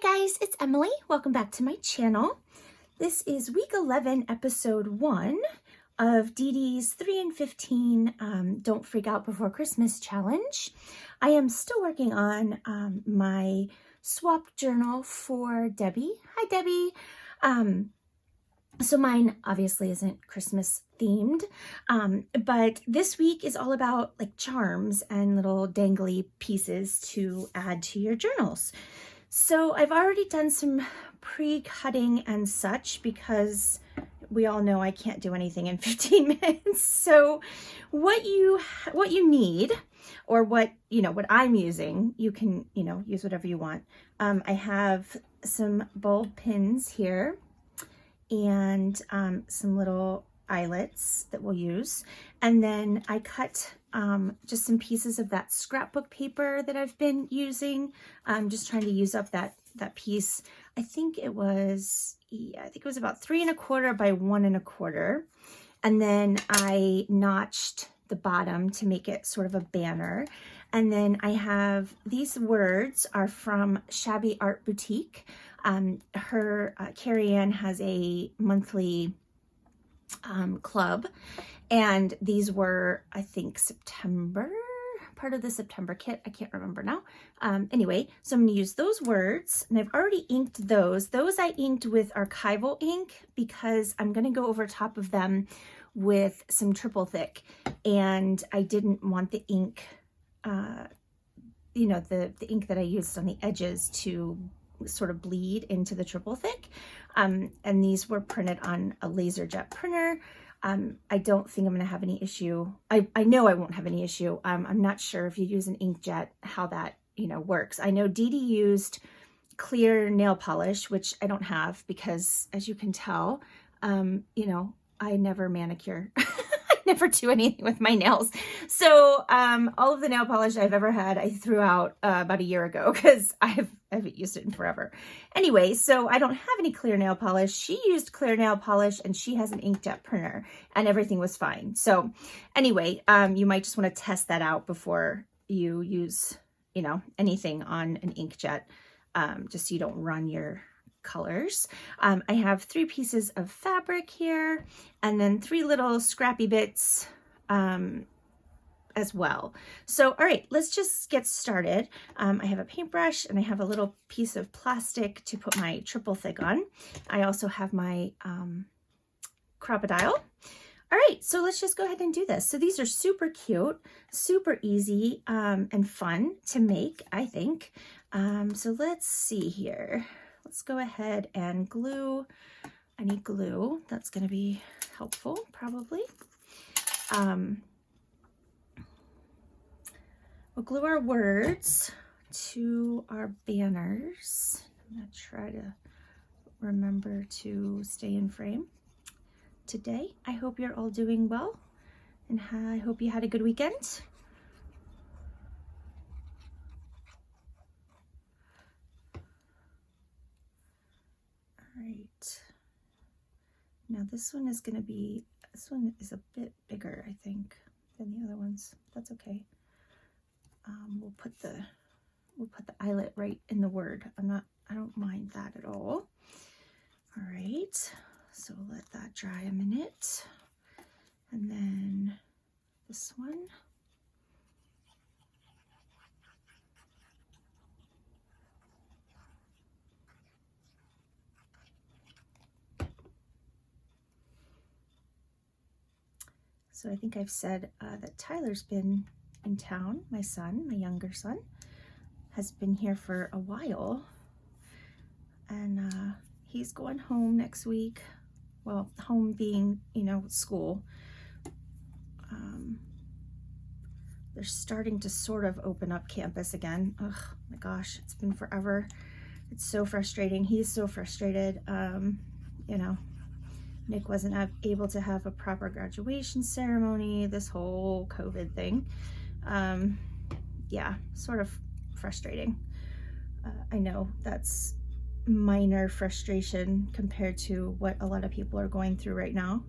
Hi guys, it's Emily. Welcome back to my channel. This is week 11, episode 1 of Dee Dee's 3 and 15 Don't Freak Out Before Christmas challenge. I am still working on my swap journal for Debbie. Hi Debbie. So mine obviously isn't Christmas themed, but this week is all about like charms and little dangly pieces to add to your journals. So I've already done some pre-cutting and such because we all know I can't do anything in 15 minutes. So what you need, or what I'm using, you can, use whatever you want. I have some bulb pins here and some little eyelets that we'll use. And then I cut just some pieces of that scrapbook paper that I've been using. I'm just trying to use up that piece. I think it was about 3 1/4 by 1 1/4. And then I notched the bottom to make it sort of a banner. And then I have these words are from Shabby Art Boutique. Carrie Ann has a monthly club, and these were, I think, September, part of the September kit. I can't remember now. Anyway, so I'm going to use those words, and I've already inked those. Those I inked with archival ink because I'm going to go over top of them with some triple thick, and I didn't want the ink, the ink that I used on the edges to sort of bleed into the triple thick. And these were printed on a laser jet printer. I don't think I'm going to have any issue. I know I won't have any issue. I'm not sure if you use an inkjet, how that, works. I know Dee Dee used clear nail polish, which I don't have because, as you can tell, I never manicure. I never do anything with my nails. So all of the nail polish I've ever had, I threw out about a year ago because I haven't used it in forever. Anyway, so I don't have any clear nail polish. She used clear nail polish and she has an inkjet printer and everything was fine. So anyway, you might just want to test that out before you use, anything on an inkjet, just so you don't run your colors. I have 3 pieces of fabric here and then 3 little scrappy bits as well. So, all right, let's just get started. I have a paintbrush and I have a little piece of plastic to put my triple thick on. I also have my crocodile. All right, so let's just go ahead and do this. So these are super cute, super easy and fun to make, I think. So let's see here. Let's go ahead and glue. I need glue. That's going to be helpful, probably. We'll glue our words to our banners. I'm going to try to remember to stay in frame today. I hope you're all doing well, and I hope you had a good weekend. Right. Now this one is a bit bigger, I think, than the other ones. That's okay. We'll put the eyelet right in the word. I don't mind that at all. All right. So let that dry a minute. And then this one. So I think I've said that Tyler's been in town. My son, my younger son, has been here for a while. And he's going home next week. Well, home being, school. They're starting to sort of open up campus again. Oh my gosh, it's been forever. It's so frustrating. He's so frustrated. Nick wasn't able to have a proper graduation ceremony, this whole COVID thing. Yeah, sort of frustrating. I know that's minor frustration compared to what a lot of people are going through right now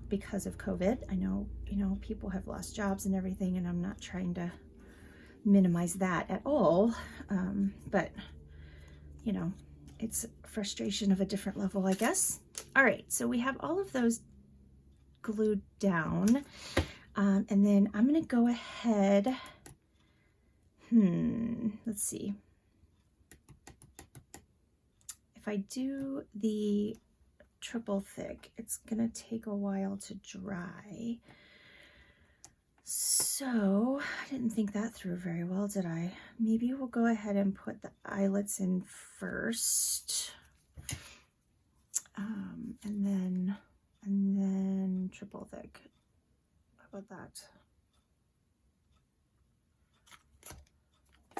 because of COVID. I know, people have lost jobs and everything, and I'm not trying to minimize that at all. But you know, it's frustration of a different level, I guess. All right, so we have all of those glued down. And then I'm gonna go ahead, let's see. If I do the triple thick, it's gonna take a while to dry. So I didn't think that through very well, did I? Maybe we'll go ahead and put the eyelets in first. And then triple thick. How about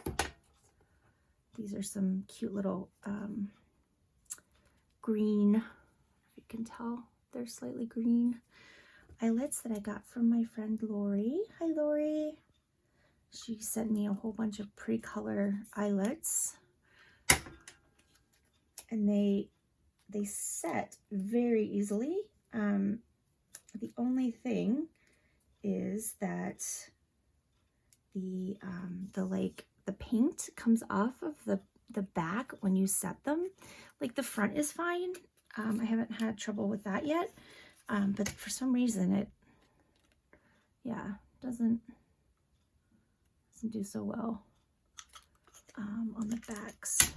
that? These are some cute little green, if you can tell, they're slightly green eyelets that I got from my friend Lori. Hi Lori. She sent me a whole bunch of pre-color eyelets, and they set very easily. The only thing is that the paint comes off of the back when you set them. Like the front is fine. I haven't had trouble with that yet. But for some reason it, doesn't do so well on the backs.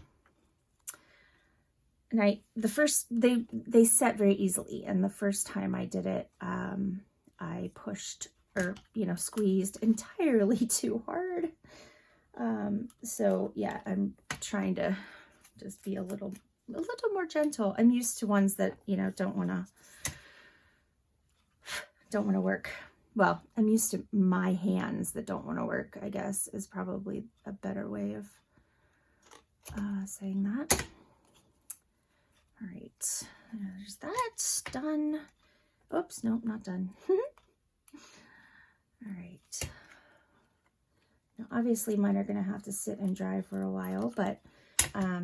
And they set very easily, and the first time I did it, I pushed or squeezed entirely too hard. So yeah, I'm trying to just be a little more gentle. I'm used to ones that don't want to work. Well, I'm used to my hands that don't want to work, I guess, is probably a better way of saying that. All right, there's that done. Oops, nope, not done. All right. Now, obviously, mine are going to have to sit and dry for a while, but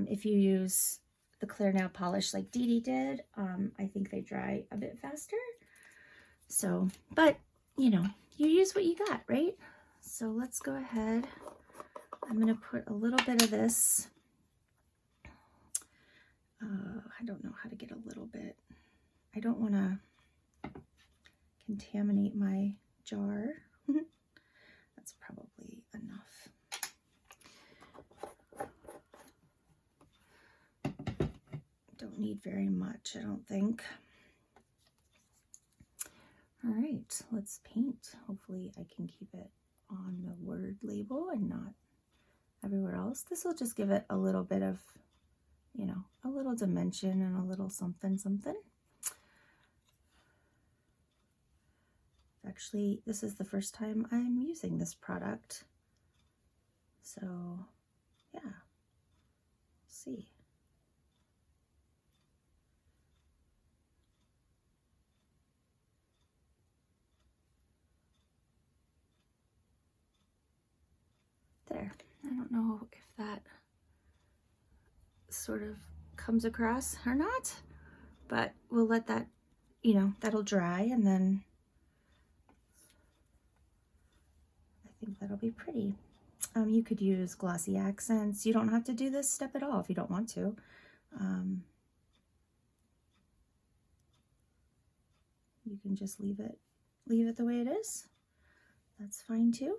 if you use the clear nail polish like Dee Dee did, I think they dry a bit faster. So, but you use what you got, right? So let's go ahead. I'm going to put a little bit of this. I don't know how to get a little bit. I don't want to contaminate my jar. That's probably enough. Don't need very much, I don't think. All right, let's paint. Hopefully I can keep it on the word label and not everywhere else. This will just give it a little bit of, a little dimension and a little something, something. Actually, this is the first time I'm using this product. So, yeah, see. There. I don't know if that sort of comes across or not, but we'll let that, that'll dry, and then I think that'll be pretty. You could use glossy accents. You don't have to do this step at all if you don't want to. You can just leave it the way it is. That's fine too.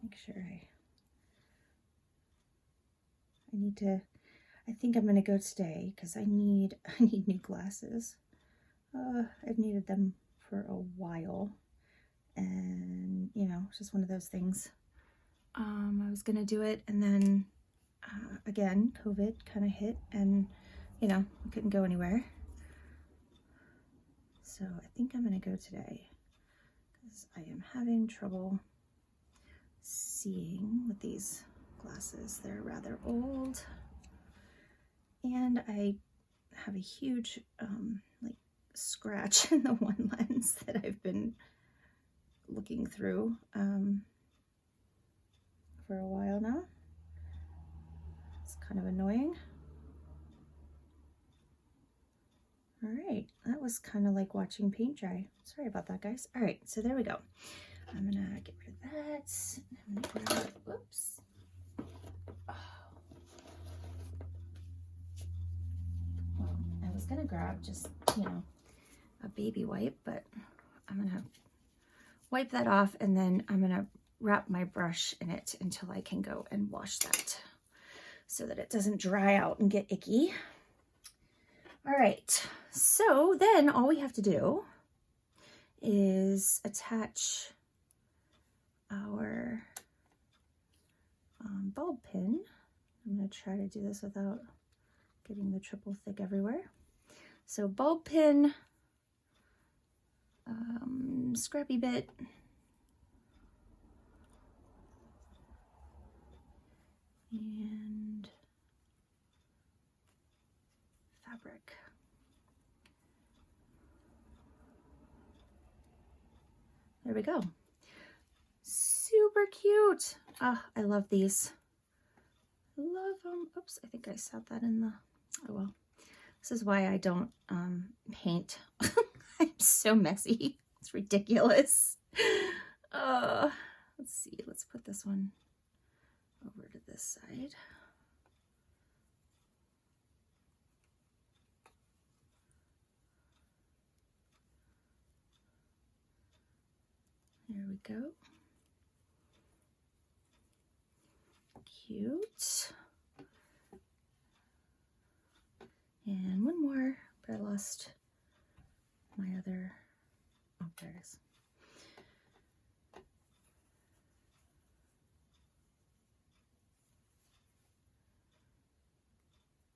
Make sure I think I'm gonna go today because I need new glasses. I've needed them for a while, and it's just one of those things. I was gonna do it, and then again, COVID kind of hit, and I couldn't go anywhere. So I think I'm gonna go today because I am having trouble seeing with these glasses. They're rather old, and I have a huge like scratch in the one lens that I've been looking through for for a while now. It's kind of annoying. All right, that was kind of like watching paint dry. Sorry about that, guys. All right, so there we go. I'm gonna get rid of that. I'm gonna grab, whoops. Oh. Well, I was gonna grab just, you know, a baby wipe, but I'm gonna wipe that off, and then I'm gonna wrap my brush in it until I can go and wash that so that it doesn't dry out and get icky. All right, so then all we have to do is attach our bulb pin. I'm going to try to do this without getting the triple thick everywhere. So bulb pin, scrappy bit, and fabric. There we go. Super cute. Oh, I love these. Love them. Oops, I think I set that in the, oh well. This is why I don't paint. I'm so messy. It's ridiculous. Let's see, let's put this one over to this side. There we go. Cute. And one more, but I lost my other, oh, there it is.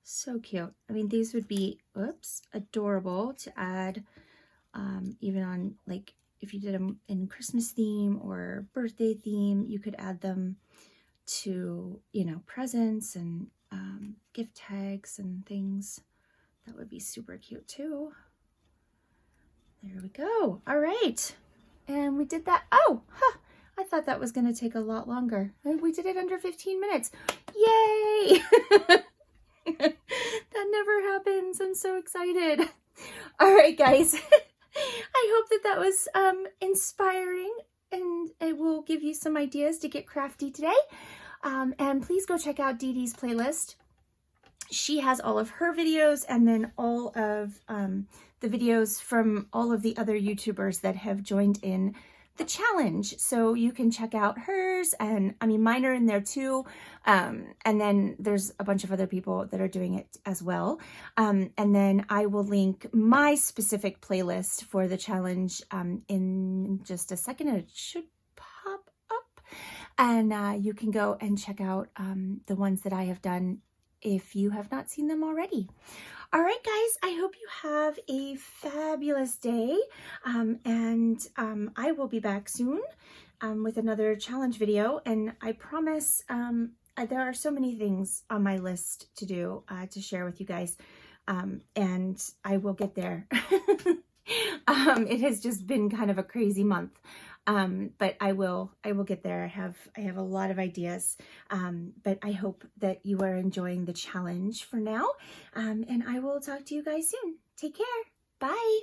So cute. I mean, these would be, oops, adorable to add even on, like, if you did them in Christmas theme or birthday theme, you could add them to, you know, presents and gift tags and things. That would be super cute too. There we go. All right. And we did that. Oh, huh. I thought that was going to take a lot longer. We did it under 15 minutes. Yay! That never happens. I'm so excited. All right, guys. I hope that that was inspiring, and it will give you some ideas to get crafty today. And please go check out Dee Dee's playlist. She has all of her videos, and then all of the videos from all of the other YouTubers that have joined in the challenge. So you can check out hers, and I mean, mine are in there too. And then there's a bunch of other people that are doing it as well. And then I will link my specific playlist for the challenge in just a second. It should pop up, and you can go and check out the ones that I have done if you have not seen them already. All right, guys, I hope you have a fabulous day, and I will be back soon with another challenge video, and I promise there are so many things on my list to do to share with you guys, and I will get there. It has just been kind of a crazy month. But I will get there. I have a lot of ideas, but I hope that you are enjoying the challenge for now. And I will talk to you guys soon. Take care. Bye.